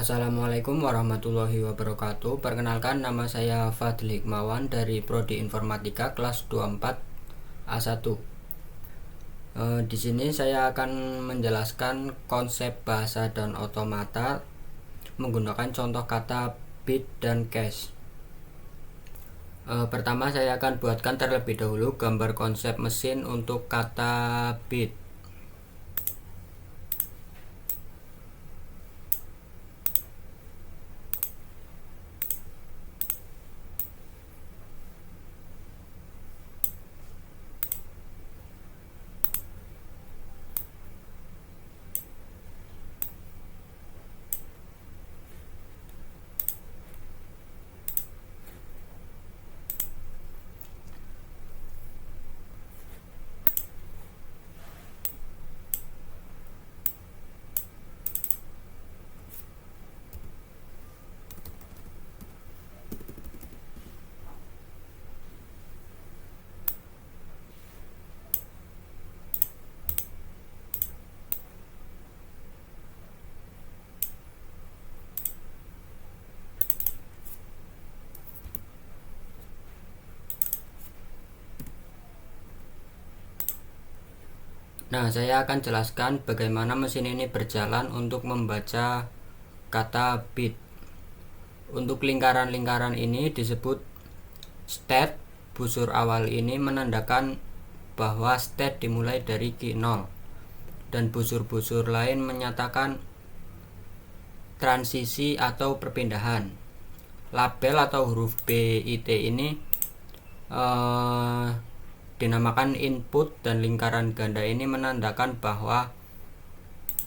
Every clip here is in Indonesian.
Assalamualaikum warahmatullahi wabarakatuh. Perkenalkan, nama saya Fadli Hikmawan dari Prodi Informatika kelas 24 A1. Di sini saya akan menjelaskan konsep bahasa dan otomata menggunakan contoh kata bit dan cache. Pertama, saya akan buatkan terlebih dahulu gambar konsep mesin untuk kata bit. Nah, saya akan jelaskan bagaimana mesin ini berjalan untuk membaca kata bit. Untuk lingkaran-lingkaran ini disebut state. Busur awal ini menandakan bahwa state dimulai dari key 0, dan busur-busur lain menyatakan transisi atau perpindahan. Label atau huruf BIT ini dinamakan input, dan lingkaran ganda ini menandakan bahwa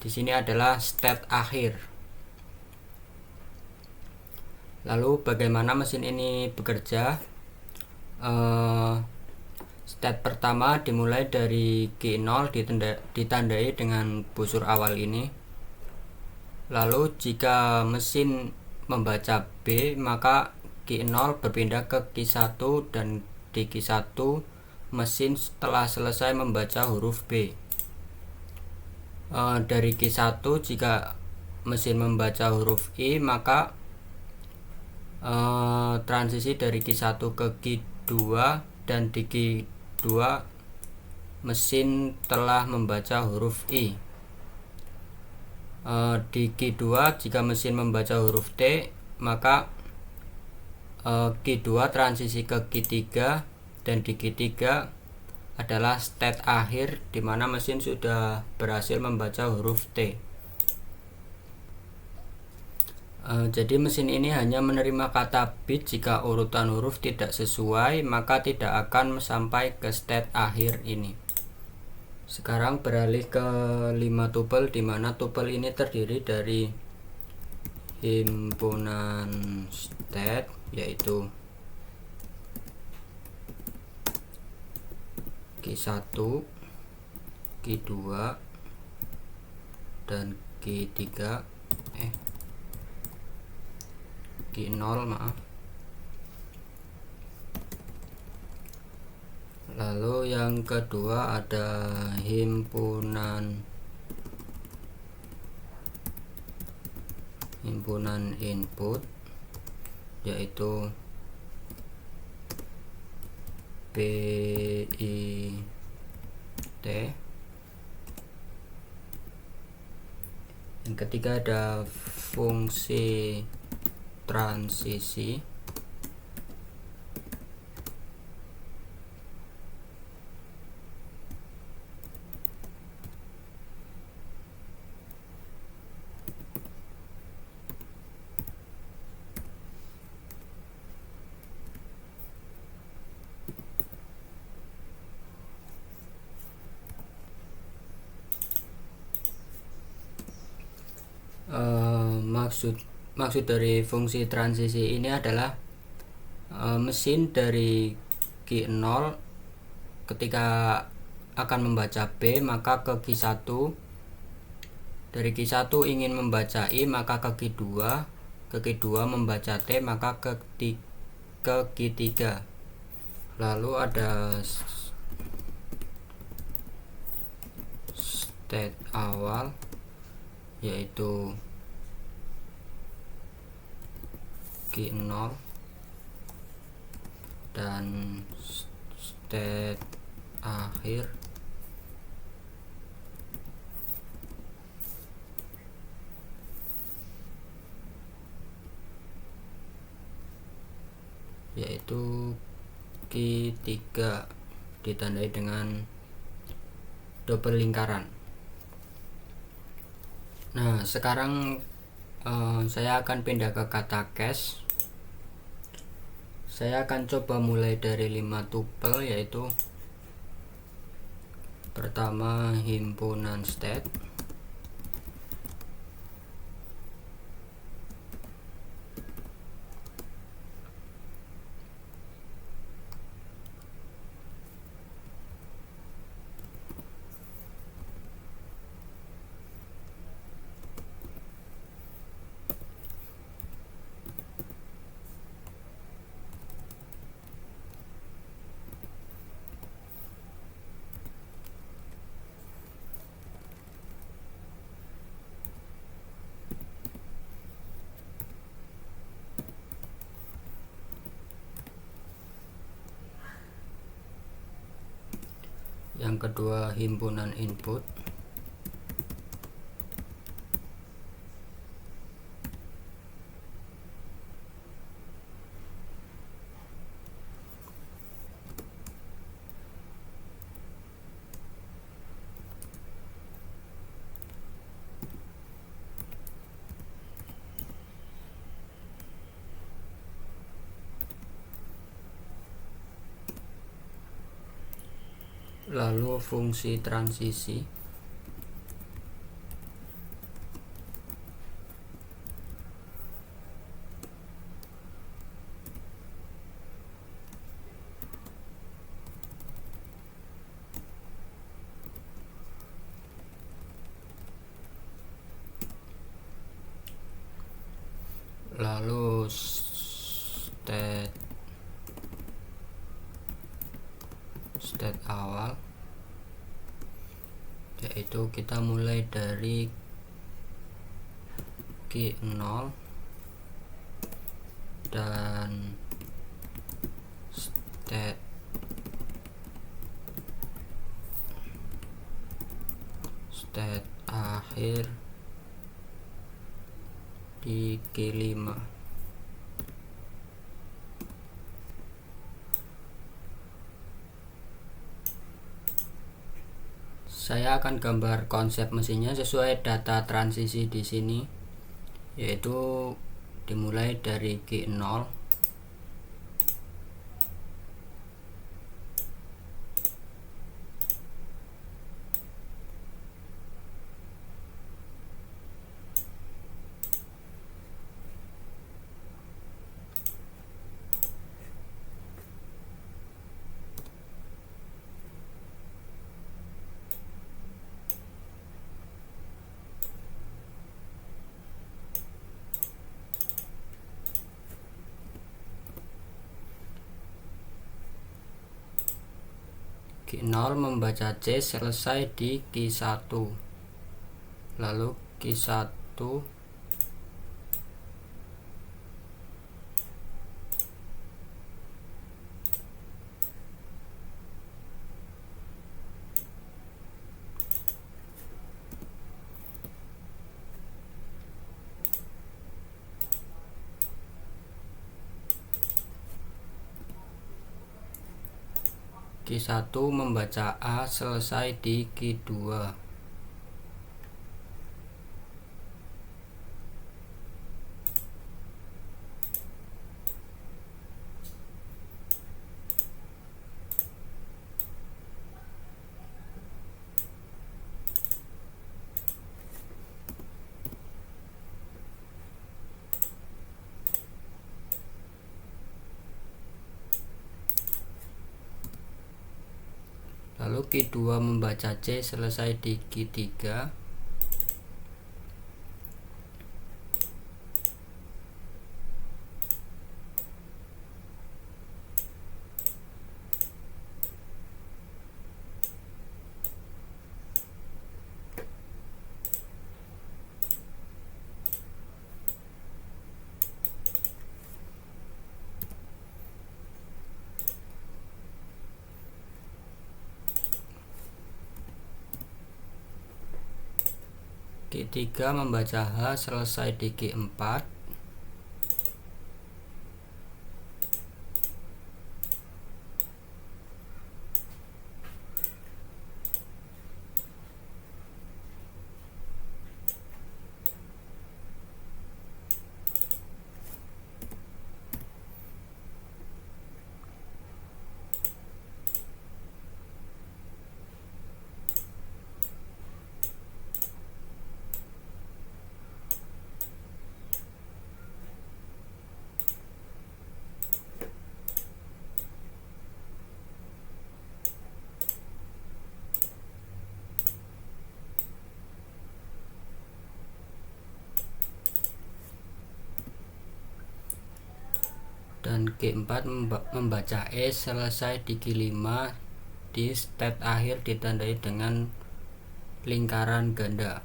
di sini adalah state akhir. Lalu bagaimana mesin ini bekerja? State pertama dimulai dari key 0, ditandai dengan busur awal ini. Lalu jika mesin membaca B, maka key 0 berpindah ke key 1, dan di key 1 mesin telah selesai membaca huruf B. Dari key 1 jika mesin membaca huruf I, maka transisi dari key 1 ke key 2, dan di key 2 mesin telah membaca huruf I. Di key 2 jika mesin membaca huruf T, maka key 2 transisi ke key 3, dan di key 3 adalah state akhir di mana mesin sudah berhasil membaca huruf T. Jadi mesin ini hanya menerima kata bit. Jika urutan huruf tidak sesuai, maka tidak akan sampai ke state akhir ini. Sekarang beralih ke 5 tupel, di mana tupel ini terdiri dari himpunan state, yaitu key 1, key 2, dan key 3, key 0, maaf. Lalu yang kedua ada himpunan input, yaitu BIT. Yang ketiga ada fungsi transisi, maksud dari fungsi transisi ini adalah mesin dari key 0 ketika akan membaca B, maka ke key 1. Dari key 1 ingin membaca I, maka ke key 2. Ke key 2 membaca T, maka ke key 3. Lalu ada state awal, yaitu key 0 dan state akhir yaitu key 3 ditandai dengan double lingkaran. Nah, sekarang saya akan pindah ke kata cache. Saya akan coba mulai dari 5 tuple, yaitu pertama himpunan state, yang kedua himpunan input, lalu fungsi transisi, lalu state awal, yaitu kita mulai dari key 0 dan state akhir di key 5. Saya akan gambar konsep mesinnya sesuai data transisi di sini, yaitu dimulai dari key 0, key 0 membaca C selesai di key 1, lalu key 1 key 1 membaca A selesai di key 2. Lalu key 2 membaca C selesai di key 3. Q3 membaca H selesai di Q4. Dan Q4 membaca E selesai di Q5 di state akhir ditandai dengan lingkaran ganda.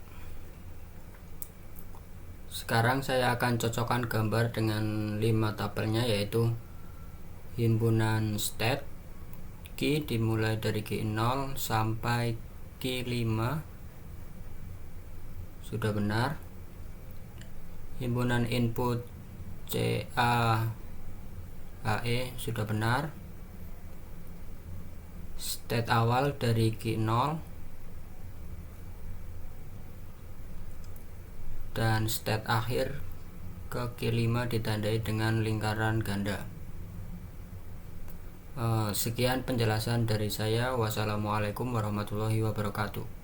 Sekarang saya akan cocokkan gambar dengan 5 tabelnya, yaitu himpunan state Q dimulai dari Q0 sampai Q5 sudah benar. Himpunan input CA AE sudah benar. State awal dari Q0 dan state akhir ke Q5 ditandai dengan lingkaran ganda. Sekian penjelasan dari saya. Wassalamualaikum warahmatullahi wabarakatuh.